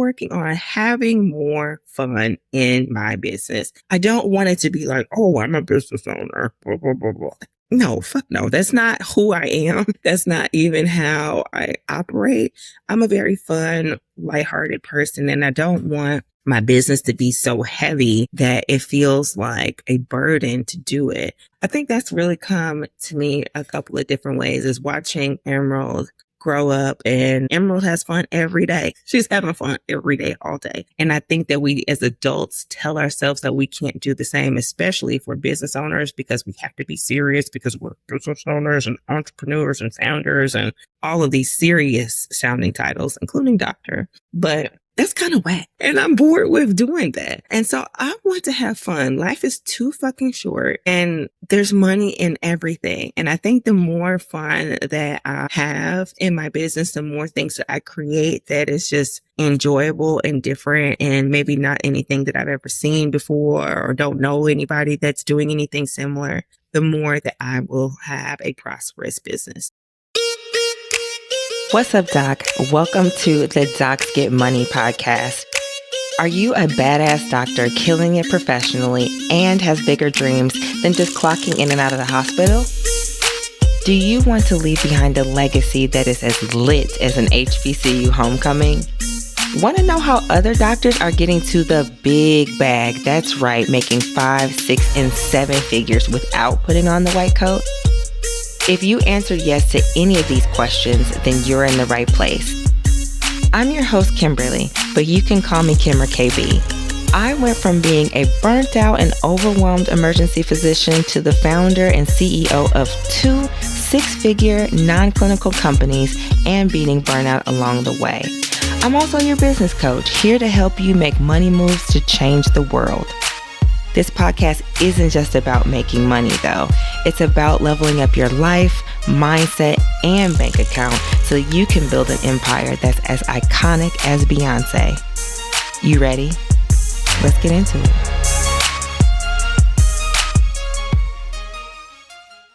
working on having more fun in my business. I don't want it to be like, oh, I'm a business owner, blah, blah, blah, blah. No, fuck no. That's not who I am. That's not even how I operate. I'm a very fun, lighthearted person, and I don't want my business to be so heavy that it feels like a burden to do it. I think that's really come to me a couple of different ways, is watching Emerald grow up, and Emerald has fun every day. She's having fun every day, all day. And I think that we as adults tell ourselves that we can't do the same, especially for business owners, because we have to be serious because we're business owners and entrepreneurs and founders and all of these serious sounding titles, including doctor. But that's kind of whack. And I'm bored with doing that. And so I want to have fun. Life is too fucking short and there's money in everything. And I think the more fun that I have in my business, the more things that I create that is just enjoyable and different and maybe not anything that I've ever seen before or don't know anybody that's doing anything similar, the more that I will have a prosperous business. What's up, Doc? Welcome to the Docs Get Money podcast. Are you a badass doctor killing it professionally and has bigger dreams than just clocking in and out of the hospital? Do you want to leave behind a legacy that is as lit as an HBCU homecoming? Want to know how other doctors are getting to the big bag? That's right, making 5, 6, and 7 figures without putting on the white coat? If you answered yes to any of these questions, then you're in the right place. I'm your host, Kimberly, but you can call me Kim or KB. I went from being a burnt out and overwhelmed emergency physician to the founder and CEO of 2 6-figure non-clinical companies and beating burnout along the way. I'm also your business coach, here to help you make money moves to change the world. This podcast isn't just about making money, though. It's about leveling up your life, mindset, and bank account so you can build an empire that's as iconic as Beyonce. You ready? Let's get into it.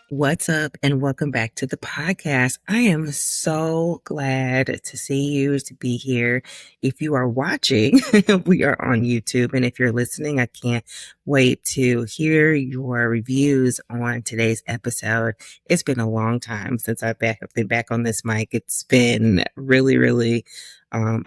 What's up and welcome back to the podcast. I am so glad to see you, to be here. If you are watching, we are on YouTube. And if you're listening, I can't wait to hear your reviews on today's episode. It's been a long time since I've been back on this mic. It's been really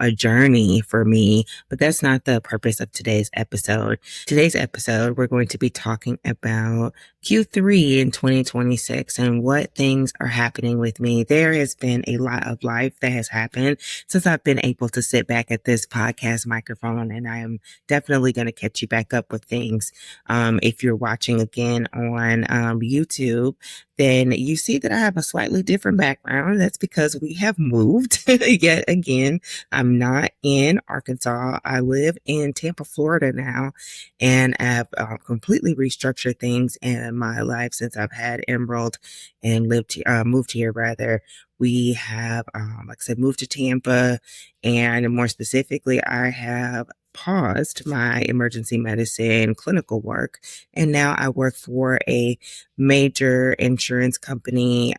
a journey for me, but that's not the purpose of today's episode. Today's episode, we're going to be talking about Q3 in 2026 and what things are happening with me. There has been a lot of life that has happened since I've been able to sit back at this podcast microphone, and I am definitely going to catch you back up with things. If you're watching again on YouTube, then you see that I have a slightly different background. That's because we have moved yet again. I'm not in Arkansas. I live in Tampa, Florida now, and I've completely restructured things in my life since I've had Emerald and moved here rather. We have, like I said, moved to Tampa, and more specifically, I have paused my emergency medicine clinical work, and now I work for a major insurance company,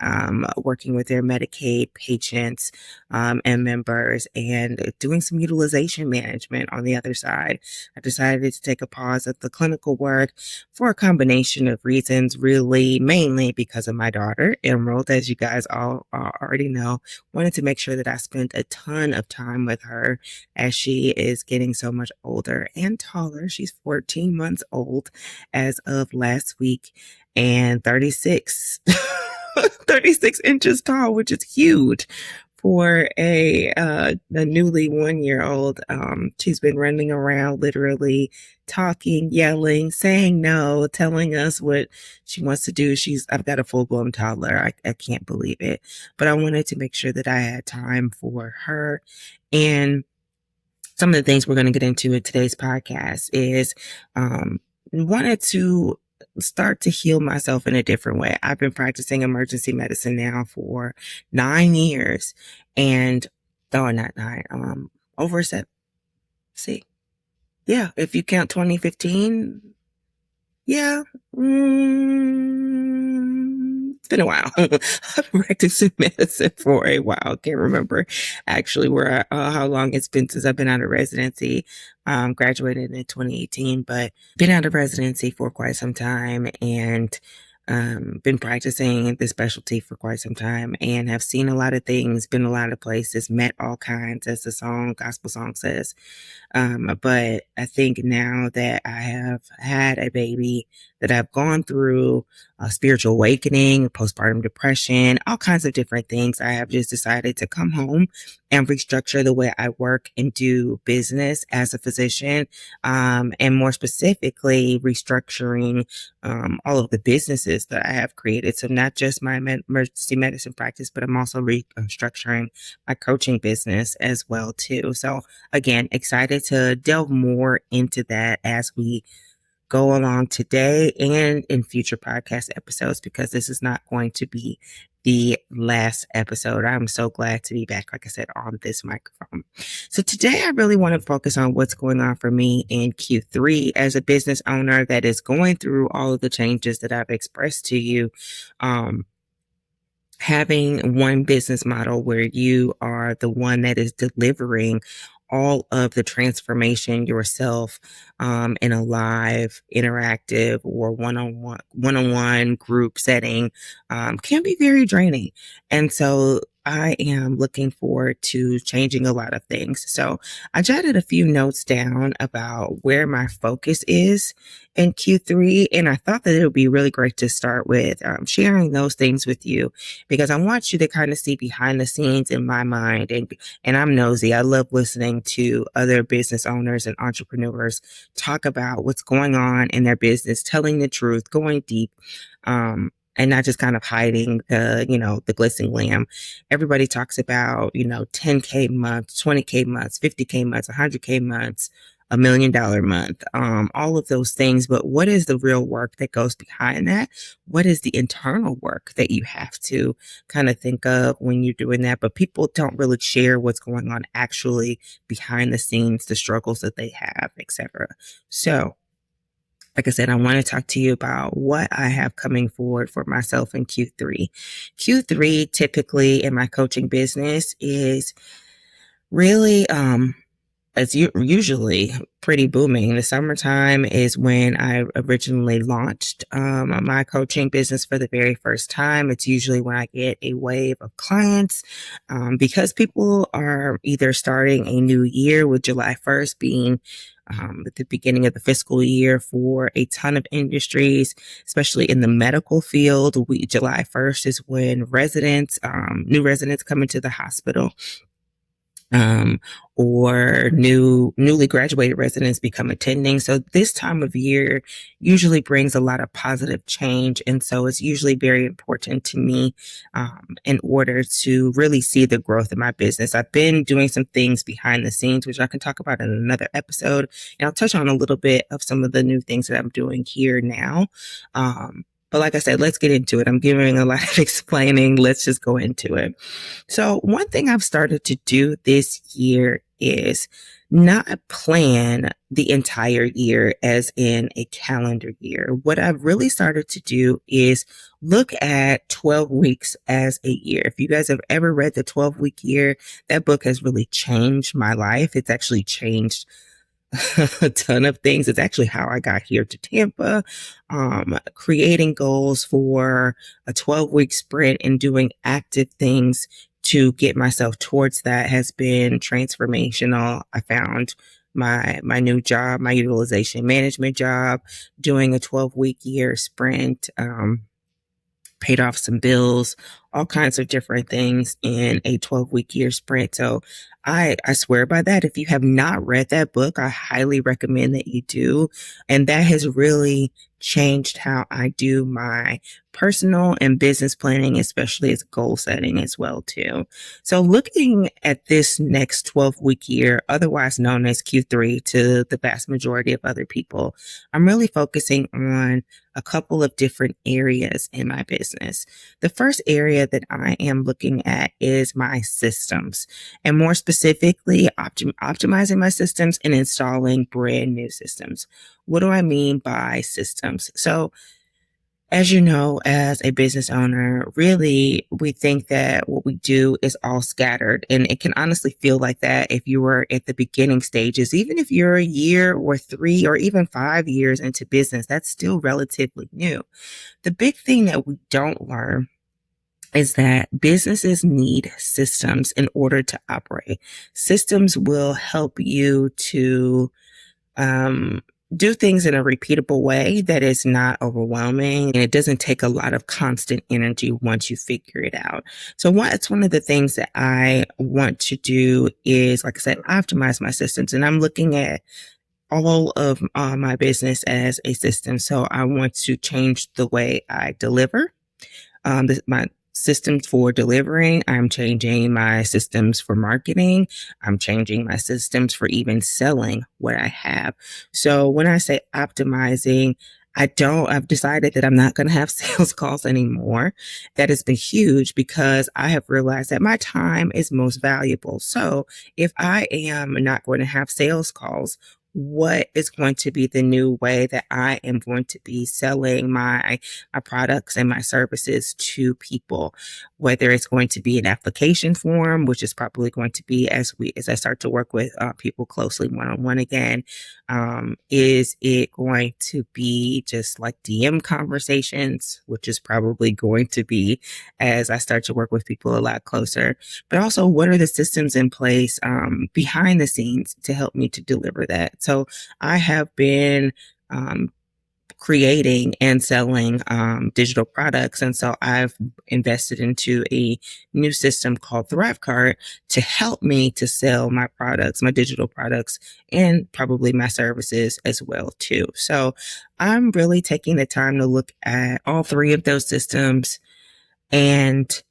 working with their Medicaid patients and members, and doing some utilization management on the other side. I decided to take a pause at the clinical work for a combination of reasons, really mainly because of my daughter, Emerald, as you guys all already know. Wanted to make sure that I spent a ton of time with her as she is getting so much older and taller. She's 14 months old as of last week and 36 inches tall, which is huge for a newly 1-year-old. She's been running around, literally talking, yelling, saying no, telling us what she wants to do. I've got a full-blown toddler. I can't believe it. But I wanted to make sure that I had time for her. And some of the things we're going to get into in today's podcast is wanted to start to heal myself in a different way. I've been practicing emergency medicine now for 9 years, and not 9, over 7. See, yeah, if you count 2015, yeah, been a while. I've been practicing medicine for a while. Can't remember actually how long it's been since I've been out of residency. Graduated in 2018, but been out of residency for quite some time and been practicing the specialty for quite some time and have seen a lot of things, been a lot of places, met all kinds, as the gospel song says. But I think now that I have had a baby, that I've gone through a spiritual awakening, postpartum depression, all kinds of different things, I have just decided to come home and restructure the way I work and do business as a physician, and more specifically, restructuring all of the businesses that I have created. So not just my emergency medicine practice, but I'm also restructuring my coaching business as well too. So again, excited to delve more into that as we go along today and in future podcast episodes, because this is not going to be the last episode. I'm so glad to be back, like I said, on this microphone. So today I really want to focus on what's going on for me in Q3 as a business owner that is going through all of the changes that I've expressed to you. Having one business model where you are the one that is delivering all of the transformation yourself, in a live, interactive, or one-on-one group setting, can be very draining. And so I am looking forward to changing a lot of things. So I jotted a few notes down about where my focus is in Q3, and I thought that it would be really great to start with sharing those things with you, because I want you to kind of see behind the scenes in my mind. And I'm nosy. I love listening to other business owners and entrepreneurs talk about what's going on in their business, telling the truth, going deep, and not just kind of hiding the glistening lamb. Everybody talks about, 10K months, 20K months, 50K months, 100K months, $1 million month, all of those things. But what is the real work that goes behind that? What is the internal work that you have to kind of think of when you're doing that? But people don't really share what's going on actually behind the scenes, the struggles that they have, etc. So, like I said, I want to talk to you about what I have coming forward for myself in Q3. Q3 typically in my coaching business is really it's usually pretty booming. The summertime is when I originally launched my coaching business for the very first time. It's usually when I get a wave of clients, because people are either starting a new year, with July 1st being at the beginning of the fiscal year for a ton of industries, especially in the medical field. July 1st is when new residents come into the hospital, or newly graduated residents become attending. So this time of year usually brings a lot of positive change. And so it's usually very important to me, in order to really see the growth of my business. I've been doing some things behind the scenes, which I can talk about in another episode. And I'll touch on a little bit of some of the new things that I'm doing here now. But like I said, let's get into it. I'm giving a lot of explaining. Let's just go into it. So one thing I've started to do this year is not plan the entire year as in a calendar year. What I've really started to do is look at 12 weeks as a year. If you guys have ever read the 12-week year, that book has really changed my life. It's actually changed a ton of things. It's actually how I got here to Tampa. Creating goals for a 12-week sprint and doing active things to get myself towards that has been transformational. I found my new job, my utilization management job, doing a 12-week year sprint, paid off some bills, all kinds of different things in a 12-week year sprint. So I swear by that. If you have not read that book, I highly recommend that you do. And that has really changed how I do my personal and business planning, especially as goal setting as well too. So looking at this next 12-week year, otherwise known as Q3 to the vast majority of other people, I'm really focusing on a couple of different areas in my business. The first area that I am looking at is my systems, and more specifically, optimizing my systems and installing brand new systems. What do I mean by systems? So As you know, as a business owner, really, we think that what we do is all scattered. And it can honestly feel like that if you were at the beginning stages. Even if you're a year or 3 or even 5 years into business, that's still relatively new. The big thing that we don't learn is that businesses need systems in order to operate. Systems will help you to um, do things in a repeatable way that is not overwhelming, and it doesn't take a lot of constant energy once you figure it out. So it's one of the things that I want to do is, like I said, optimize my systems. And I'm looking at all of my business as a system. So I want to change the way I deliver my systems for delivering. I'm changing my systems for marketing. I'm changing my systems for even selling what I have. So when I say optimizing, I've decided that I'm not going to have sales calls anymore. That has been huge because I have realized that my time is most valuable. So if I am not going to have sales calls, what is going to be the new way that I am going to be selling my products and my services to people, whether it's going to be an application form, which is probably going to be as I start to work with people closely one on one again. Is it going to be just like DM conversations, which is probably going to be as I start to work with people a lot closer, but also what are the systems in place behind the scenes to help me to deliver that? So I have been um, creating and selling digital products. And so I've invested into a new system called ThriveCart to help me to sell my products, my digital products, and probably my services as well too. So I'm really taking the time to look at all three of those systems and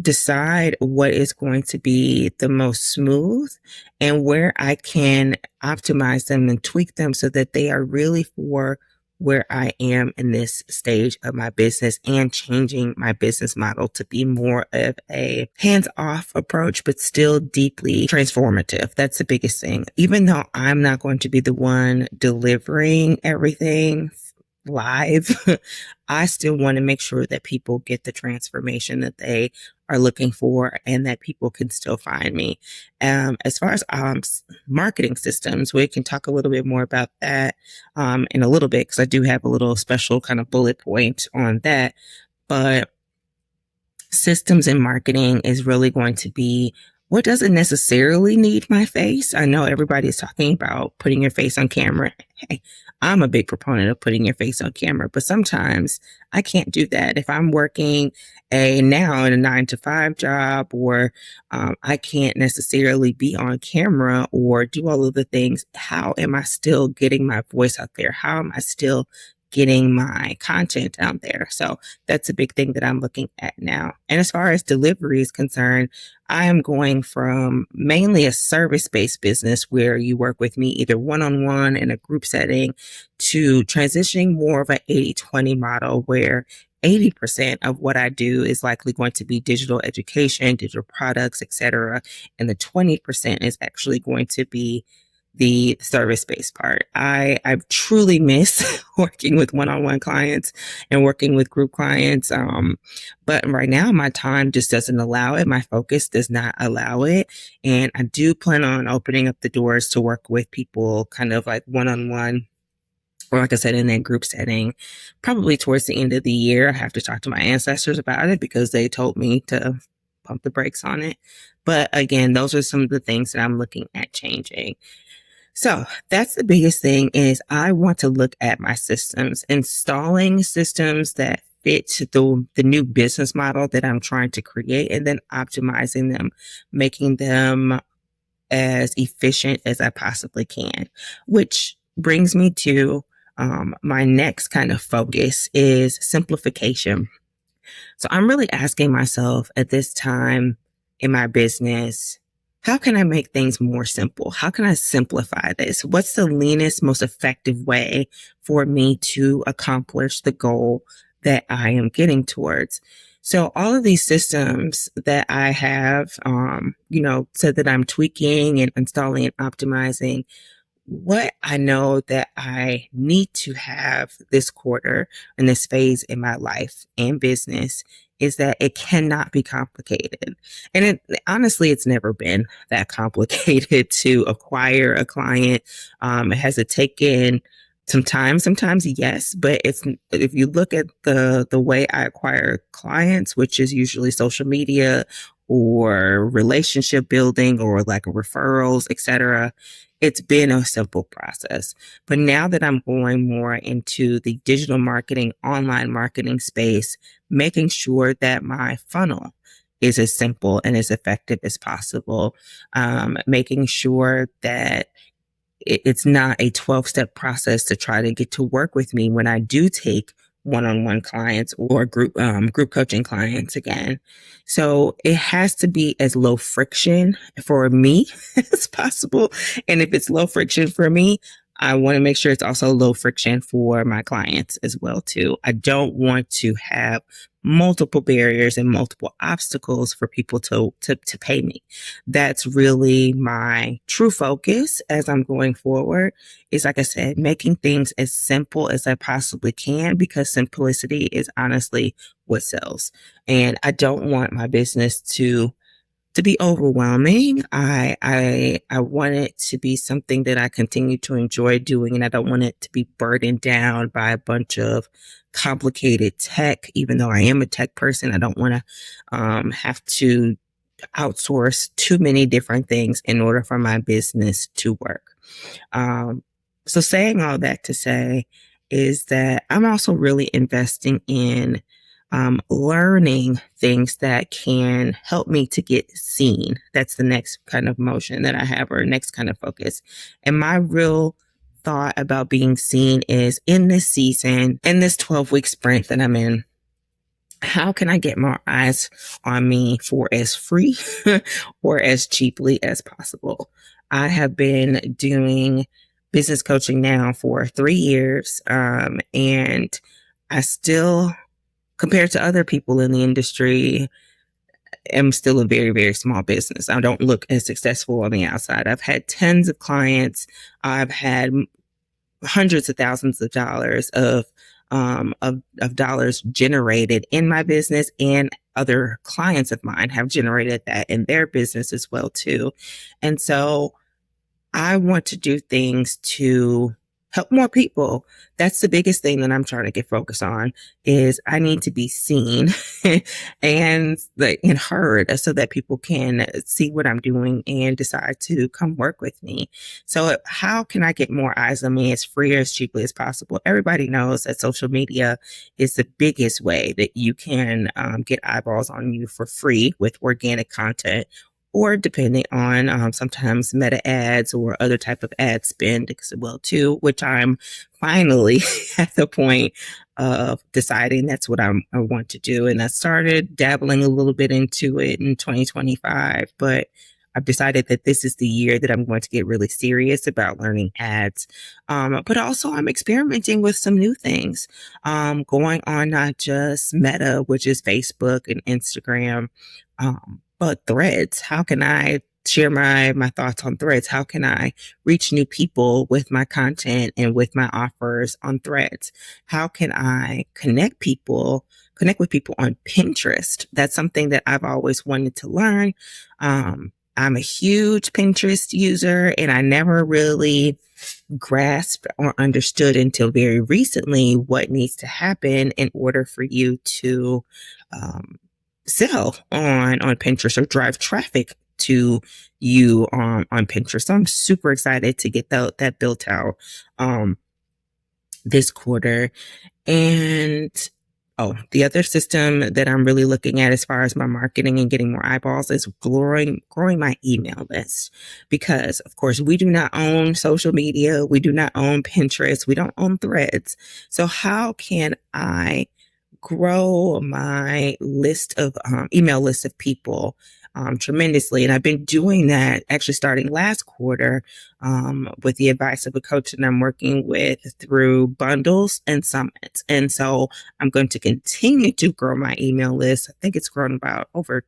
decide what is going to be the most smooth and where I can optimize them and tweak them so that they are really for where I am in this stage of my business and changing my business model to be more of a hands off approach, but still deeply transformative. That's the biggest thing. Even though I'm not going to be the one delivering everything live, I still want to make sure that people get the transformation that they are looking for and that people can still find me. As far as marketing systems, we can talk a little bit more about that in a little bit because I do have a little special kind of bullet point on that. But systems in marketing is really going to be what doesn't necessarily need my face. I know everybody is talking about putting your face on camera. Hey, I'm a big proponent of putting your face on camera, but sometimes I can't do that. If I'm working now in a 9 to 5 job, or I can't necessarily be on camera or do all of the things, how am I still getting my voice out there? How am I still getting my content out there? So that's a big thing that I'm looking at now. And as far as delivery is concerned, I am going from mainly a service-based business where you work with me either one-on-one in a group setting to transitioning more of an 80-20 model where 80% of what I do is likely going to be digital education, digital products, etc. And the 20% is actually going to be the service-based part. I truly miss working with one-on-one clients and working with group clients. But right now my time just doesn't allow it. My focus does not allow it. And I do plan on opening up the doors to work with people kind of like one-on-one, or like I said, in that group setting, probably towards the end of the year. I have to talk to my ancestors about it because they told me to pump the brakes on it. But again, those are some of the things that I'm looking at changing. So that's the biggest thing is I want to look at my systems, installing systems that fit the new business model that I'm trying to create, and then optimizing them, making them as efficient as I possibly can, which brings me to my next kind of focus is simplification. So I'm really asking myself at this time in my business, how can I make things more simple? How can I simplify this? What's the leanest, most effective way for me to accomplish the goal that I am getting towards? So all of these systems that I have, said that I'm tweaking and installing and optimizing, what I know that I need to have this quarter and this phase in my life and business is that it cannot be complicated. And honestly, it's never been that complicated to acquire a client. It has to take in some time, sometimes yes, but it's if you look at the way I acquire clients, which is usually social media or relationship building or like referrals, etc., it's been a simple process. But now that I'm going more into the digital marketing, online marketing space, making sure that my funnel is as simple and as effective as possible, making sure that it's not a 12-step process to try to get to work with me when I do take one-on-one clients or group coaching clients again. So it has to be as low friction for me as possible. And if it's low friction for me, I want to make sure it's also low friction for my clients as well too. I don't want to have multiple barriers and multiple obstacles for people to pay me. That's really my true focus as I'm going forward is, like I said, making things as simple as I possibly can because simplicity is honestly what sells. And I don't want my business to be overwhelming. I want it to be something that I continue to enjoy doing, and I don't want it to be burdened down by a bunch of complicated tech. Even though I am a tech person, I don't want to have to outsource too many different things in order for my business to work. Um, so saying all that to say is that I'm also really investing in learning things that can help me to get seen. That's the next kind of motion that I have, or next kind of focus. And my real thought about being seen is in this season, in this 12-week sprint that I'm in, how can I get more eyes on me for as free or as cheaply as possible? I have been doing business coaching now for 3 years, and I still, compared to other people in the industry, am still a very, very small business. I don't look as successful on the outside. I've had tons of clients. I've had hundreds of thousands of dollars of dollars generated in my business, and other clients of mine have generated that in their business as well too. And so I want to do things to help more people. That's the biggest thing that I'm trying to get focused on is I need to be seen and heard so that people can see what I'm doing and decide to come work with me. So how can I get more eyes on me as free or as cheaply as possible? Everybody knows that social media is the biggest way that you can get eyeballs on you for free with organic content, or depending on sometimes meta ads or other type of ad spend as well too, which I'm finally at the point of deciding that's what I want to do. And I started dabbling a little bit into it in 2025, but I've decided that this is the year that I'm going to get really serious about learning ads. But also I'm experimenting with some new things, going on not just Meta, which is Facebook and Instagram, but Threads. How can I share my thoughts on Threads? How can I reach new people with my content and with my offers on Threads? How can I connect with people on Pinterest? That's something that I've always wanted to learn. I'm a huge Pinterest user, and I never really grasped or understood until very recently what needs to happen in order for you to sell on Pinterest or drive traffic to you on Pinterest. So I'm super excited to get that built out this quarter. And the other system that I'm really looking at as far as my marketing and getting more eyeballs is growing my email list. Because of course we do not own social media, we do not own Pinterest, we don't own Threads. So how can I grow my list of email list of people tremendously? And I've been doing that actually starting last quarter with the advice of a coach that I'm working with through bundles and summits. And so I'm going to continue to grow my email list. I think it's grown about over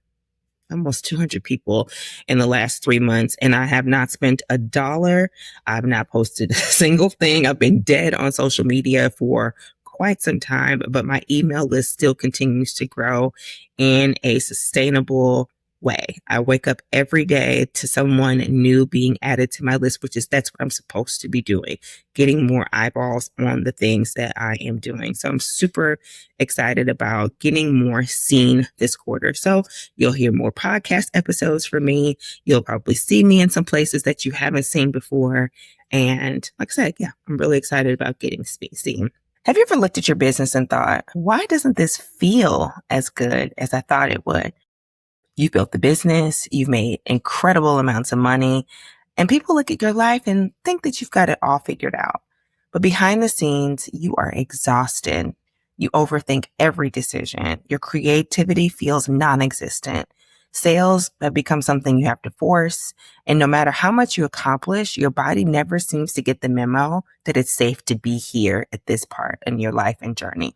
almost 200 people in the last 3 months, and I have not spent a dollar. I've not posted a single thing. I've been dead on social media for quite some time, but my email list still continues to grow in a sustainable way. I wake up every day to someone new being added to my list, which is that's what I'm supposed to be doing, getting more eyeballs on the things that I am doing. So I'm super excited about getting more seen this quarter. So you'll hear more podcast episodes from me. You'll probably see me in some places that you haven't seen before. And like I said, yeah, I'm really excited about getting seen. Have you ever looked at your business and thought, why doesn't this feel as good as I thought it would? You've built the business, you've made incredible amounts of money, and people look at your life and think that you've got it all figured out. But behind the scenes, you are exhausted. You overthink every decision. Your creativity feels non existent. Sales have become something you have to force. And no matter how much you accomplish, your body never seems to get the memo that it's safe to be here at this part in your life and journey.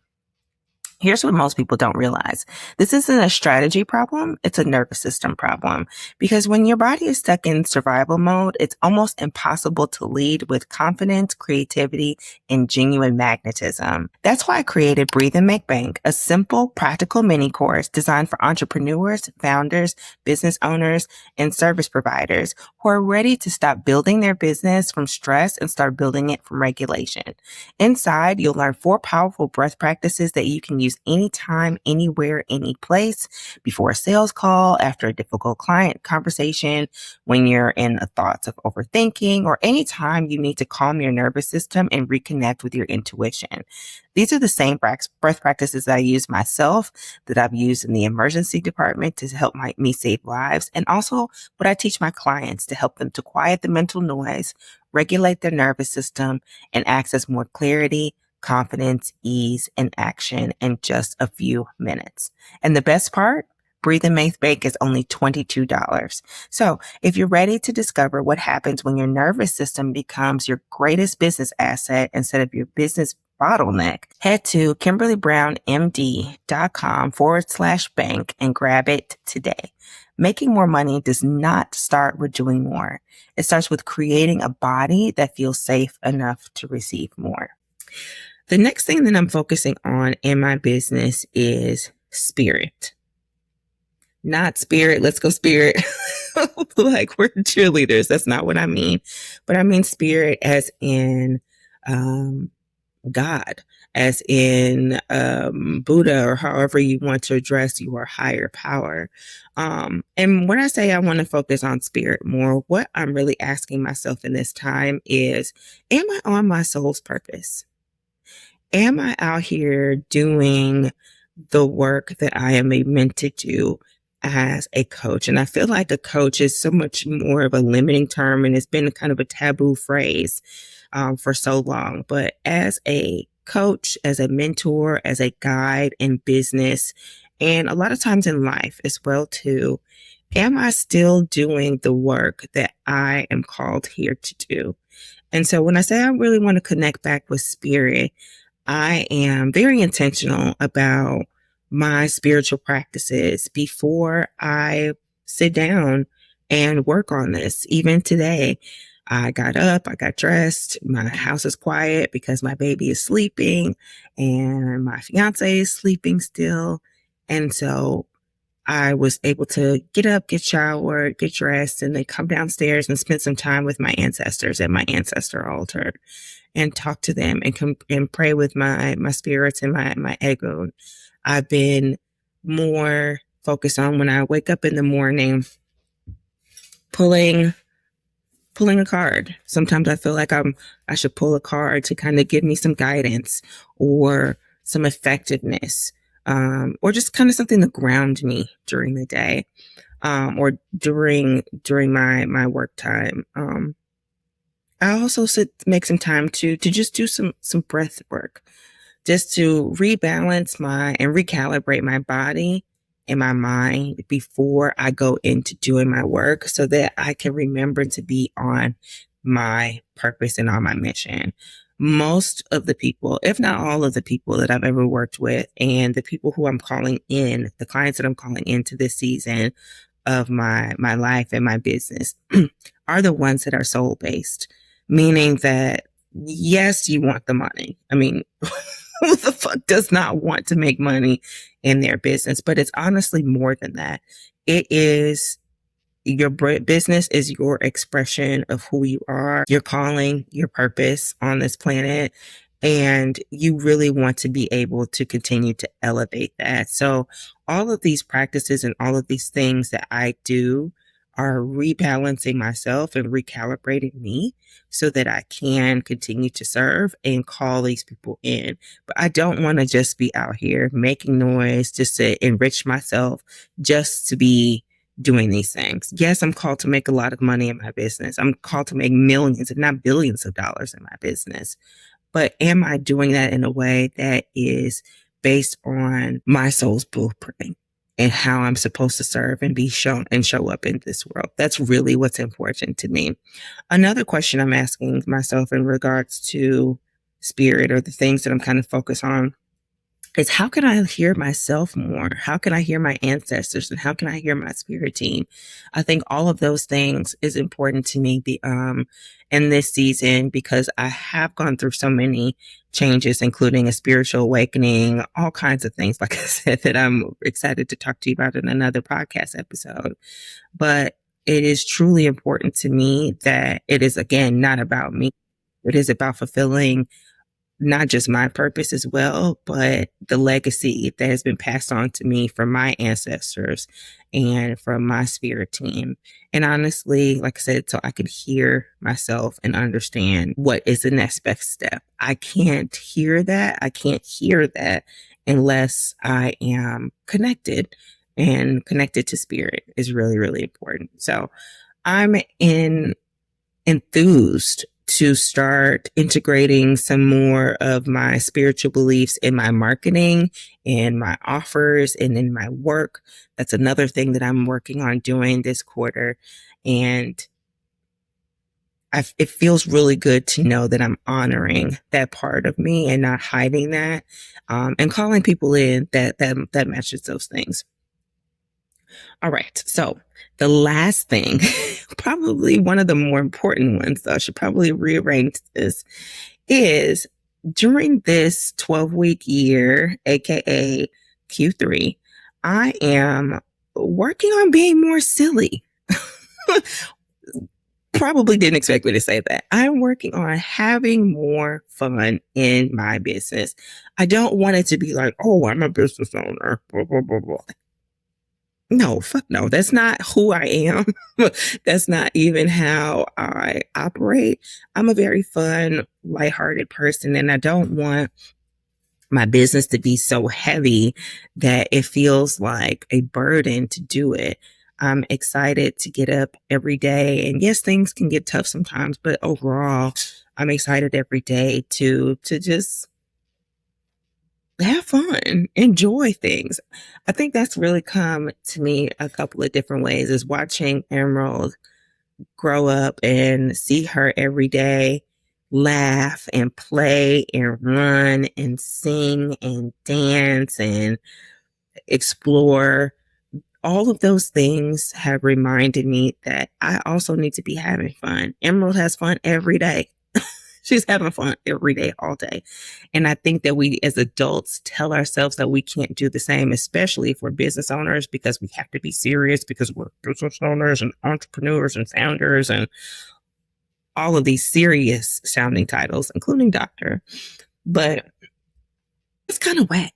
Here's what most people don't realize. This isn't a strategy problem. It's a nervous system problem. Because when your body is stuck in survival mode, it's almost impossible to lead with confidence, creativity, and genuine magnetism. That's why I created Breathe and Make Bank, a simple, practical mini course designed for entrepreneurs, founders, business owners, and service providers who are ready to stop building their business from stress and start building it from regulation. Inside, you'll learn 4 powerful breath practices that you can use anytime, anywhere, any place, before a sales call, after a difficult client conversation, when you're in the thoughts of overthinking, or anytime you need to calm your nervous system and reconnect with your intuition. These are the same breath practices that I use myself, that I've used in the emergency department to help me save lives, and also what I teach my clients to help them to quiet the mental noise, regulate their nervous system, and access more clarity, confidence, ease, and action in just a few minutes. And the best part? Breathe and Make Bank is only $22. So if you're ready to discover what happens when your nervous system becomes your greatest business asset instead of your business bottleneck, head to KimberlyBrownMD.com/bank and grab it today. Making more money does not start with doing more. It starts with creating a body that feels safe enough to receive more. The next thing that I'm focusing on in my business is spirit. Not spirit, let's go spirit. Like we're cheerleaders. That's not what I mean. But I mean spirit as in God, as in Buddha, or however you want to address your higher power. And when I say I want to focus on spirit more, what I'm really asking myself in this time is, am I on my soul's purpose? Am I out here doing the work that I am meant to do as a coach? And I feel like a coach is so much more of a limiting term, and it's been kind of a taboo phrase for so long. But as a coach, as a mentor, as a guide in business, and a lot of times in life as well too, am I still doing the work that I am called here to do? And so when I say I really want to connect back with spirit, I am very intentional about my spiritual practices before I sit down and work on this. Even today, I got up, I got dressed, my house is quiet because my baby is sleeping and my fiance is sleeping still. And so I was able to get up, get showered, get dressed, and then come downstairs and spend some time with my ancestors at my ancestor altar and talk to them and come and pray with my spirits and my ego. I've been more focused on when I wake up in the morning, pulling a card. Sometimes I feel like I should pull a card to kind of give me some guidance or some effectiveness, or just kind of something to ground me during the day, or during my work time. I also make some time to just do some breath work, just to rebalance and recalibrate my body and my mind before I go into doing my work, so that I can remember to be on my purpose and on my mission. Most of the people, if not all of the people that I've ever worked with, and the people who I'm calling in, the clients that I'm calling into this season, of my life and my business are the ones that are soul based, meaning that yes, you want the money. I mean, who the fuck does not want to make money in their business? But it's honestly more than that. It is your business is your expression of who you are, your calling, your purpose on this planet. And you really want to be able to continue to elevate that. So, all of these practices and all of these things that I do are rebalancing myself and recalibrating me so that I can continue to serve and call these people in. But I don't want to just be out here making noise just to enrich myself, just to be doing these things. Yes, I'm called to make a lot of money in my business. I'm called to make millions, if not billions of dollars in my business. But am I doing that in a way that is based on my soul's blueprint and how I'm supposed to serve and be shown and show up in this world? That's really what's important to me. Another question I'm asking myself in regards to spirit or the things that I'm kind of focused on is how can I hear myself more? How can I hear my ancestors and how can I hear my spirit team? I think all of those things is important to me in this season because I have gone through so many changes, including a spiritual awakening, all kinds of things, like I said, that I'm excited to talk to you about in another podcast episode. But it is truly important to me that it is, again, not about me. It is about fulfilling not just my purpose as well, but the legacy that has been passed on to me from my ancestors and from my spirit team. And honestly, like I said, so I could hear myself and understand what is the next best step. I can't hear that. I can't hear that unless I am connected, and connected to spirit is really, really important. So I'm in enthused to start integrating some more of my spiritual beliefs in my marketing, in my offers, and in my work. That's another thing that I'm working on doing this quarter. And it feels really good to know that I'm honoring that part of me and not hiding that, and calling people in that matches those things. All right. So the last thing, probably one of the more important ones, though, I should probably rearrange this, is during this 12-week year, AKA Q3, I am working on being more silly. Probably didn't expect me to say that. I'm working on having more fun in my business. I don't want it to be like, oh, I'm a business owner, blah, blah, blah, blah. No, fuck no. That's not who I am. That's not even how I operate. I'm a very fun, lighthearted person, and I don't want my business to be so heavy that it feels like a burden to do it. I'm excited to get up every day. And yes, things can get tough sometimes, but overall, I'm excited every day to just have fun, enjoy things. I think that's really come to me a couple of different ways is watching Emerald grow up and see her every day laugh and play and run and sing and dance and explore. All of those things have reminded me that I also need to be having fun. Emerald has fun every day. She's having fun every day, all day. And I think that we as adults tell ourselves that we can't do the same, especially if we're business owners, because we have to be serious because we're business owners and entrepreneurs and founders and all of these serious sounding titles, including doctor. But it's kind of whack.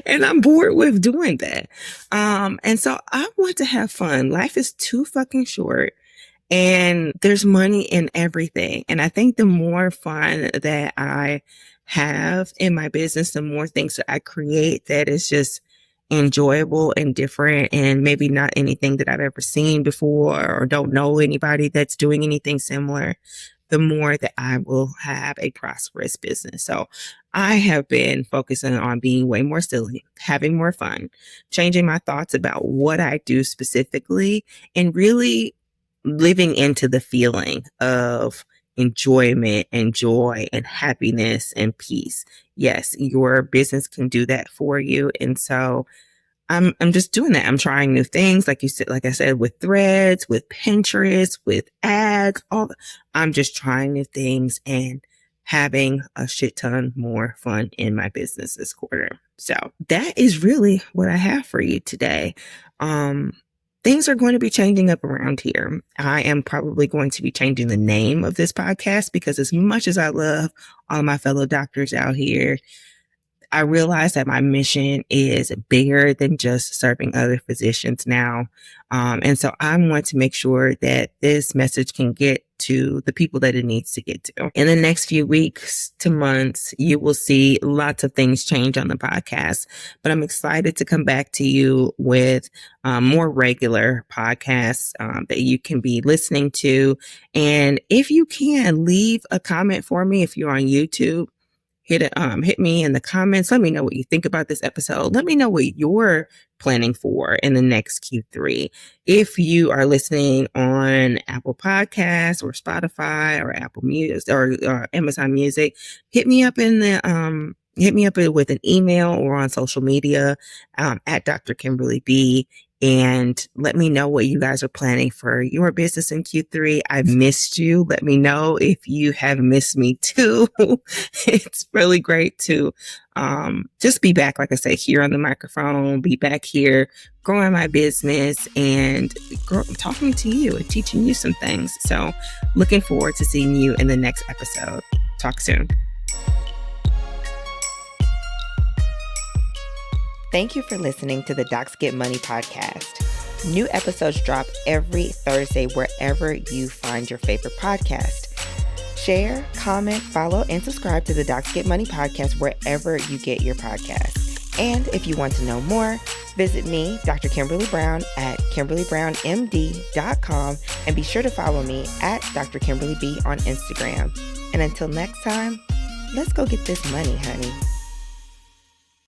And I'm bored with doing that. And so I want to have fun. Life is too fucking short and there's money in everything. And I think the more fun that I have in my business, the more things that I create that is just enjoyable and different and maybe not anything that I've ever seen before or don't know anybody that's doing anything similar, the more that I will have a prosperous business. So I have been focusing on being way more silly, having more fun, changing my thoughts about what I do specifically, and really living into the feeling of enjoyment and joy and happiness and peace. Yes, your business can do that for you. And so I'm just doing that. I'm trying new things, like you said, like I said, with threads, with Pinterest, with ads, I'm just trying new things and having a shit ton more fun in my business this quarter. So that is really what I have for you today. Um, Things are going to be changing up around here. I am probably going to be changing the name of this podcast because as much as I love all my fellow doctors out here, I realize that my mission is bigger than just serving other physicians now. And so I want to make sure that this message can get to the people that it needs to get to. In the next few weeks to months, you will see lots of things change on the podcast, but I'm excited to come back to you with more regular podcasts that you can be listening to. And if you can, leave a comment for me if you're on YouTube. Hit me in the comments. Let me know what you think about this episode. Let me know what you're planning for in the next Q3. If you are listening on Apple Podcasts or Spotify or Apple Music or Amazon Music, hit me up with an email or on social media at Dr. Kimberly B. And let me know what you guys are planning for your business in Q3. I've missed you. Let me know if you have missed me too. It's really great to just be back, like I said, here on the microphone, be back here growing my business and talking to you and teaching you some things. So looking forward to seeing you in the next episode. Talk soon. Thank you for listening to the Docs Get Money podcast. New episodes drop every Thursday wherever you find your favorite podcast. Share, comment, follow, and subscribe to the Docs Get Money podcast wherever you get your podcasts. And if you want to know more, visit me, Dr. Kimberly Brown, at KimberlyBrownMD.com, and be sure to follow me at Dr. Kimberly B on Instagram. And until next time, let's go get this money, honey.